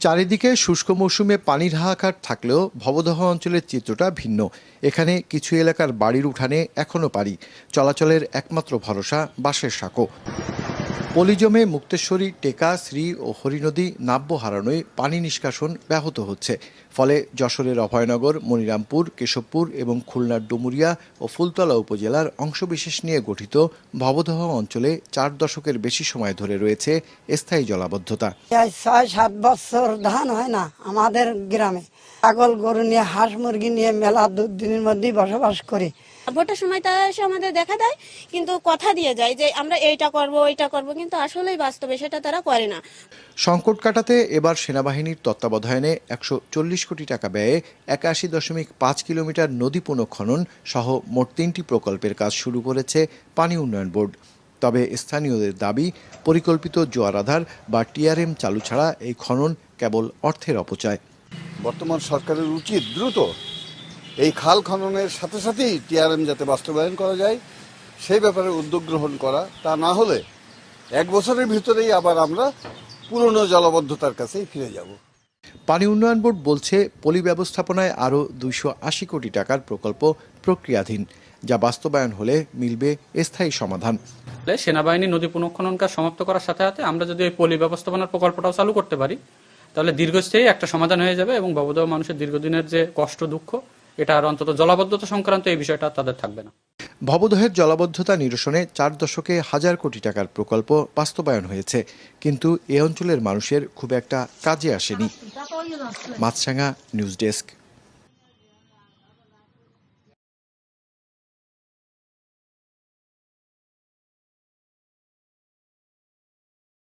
চারিদিকে শুষ্ক মৌসুমে পানির হাহাকার থাকলেও ভবদহ অঞ্চলের চিত্রটা ভিন্ন। এখানে কিছু এলাকার বাড়ির উঠানে এখনও পানি, চলাচলের একমাত্র ভরসা বাঁশের সাঁকো। পলি জমে মুক্তেশ্বরী, টেকা, শ্রী ও হরিনদী নাব্য হারানোয় পানি নিষ্কাশন ব্যাহত হচ্ছে। ফলে যশোরের অভয়নগর, মনিরামপুর, কেশবপুর এবং খুলনার ডুমুরিয়া ও ফুলতলা উপজেলার অংশবিশেষ নিয়ে গঠিত ভবদহ অঞ্চলে 4 দশকের বেশি সময় ধরে রয়েছে স্থায়ী জলাবদ্ধতা। 6-7 বছর ধান হয় না আমাদের গ্রামে। ছাগল গরু নিয়ে, হাঁস মুরগি নিয়ে মেলা দিনের মধ্যেই বসবাস করি। ভোটের সময় তা এসে আমাদের দেখা দেয়, কিন্তু কথা দিয়ে যায় যে আমরা এইটা করব ওইটা করব, কিন্তু আসলেই বাস্তবে সেটা তারা করে না। সংকট কাটাতে এবার সেনাবাহিনীর তত্ত্বাবধানে 140 কোটি টাকা ব্যয়ে 81.5 কিলোমিটার নদী পুনঃখনন সহ মোট 3টি প্রকল্পের কাজ শুরু করেছে পানি উন্নয়ন বোর্ড। তবে স্থানীয়দের দাবি, পরিকল্পিত জোয়ার আধার বা টিআরএম চালু ছাড়া এই খনন কেবল অর্থের অপচয়। বর্তমান সরকারের উচিত দ্রুত এই খাল খননের সাথে সাথেই টিআরএম যাতে বাস্তবায়ন করা যায় সেই ব্যাপারে উদ্যোগ গ্রহণ করা। তা না হলে 1 বছরের ভিতরেই আবার আমরা পুরনো জলাবদ্ধতার কাছেই ফিরে যাব। পানি উন্নয়ন বোর্ড বলছে, পলি ব্যবস্থাপনায় আরও 280 কোটি টাকার প্রকল্প প্রক্রিয়াধীন, যা বাস্তবায়ন হলে মিলবে স্থায়ী সমাধান। সেনাবাহিনী নদী পুনঃখনন কাজ সমাপ্ত করার সাথে সাথে আমরা যদি এই পলি ব্যবস্থাপনার প্রকল্পটাও চালু করতে পারি, তাহলে দীর্ঘস্থায়ী একটা সমাধান হয়ে যাবে এবং ভবদহ মানুষের দীর্ঘদিনের যে কষ্ট দুঃখ, এটা আর অন্তত জলাবদ্ধতা সংক্রান্ত এই বিষয়টা তাদের থাকবে না। ভবদহের জলাবদ্ধতা নিরসনে 4 দশকে 1000 কোটি টাকার প্রকল্প বাস্তবায়ন হয়েছে, কিন্তু এ অঞ্চলের মানুষের খুব একটা কাজে আসেনি। মাছরাঙা নিউজ ডেস্ক।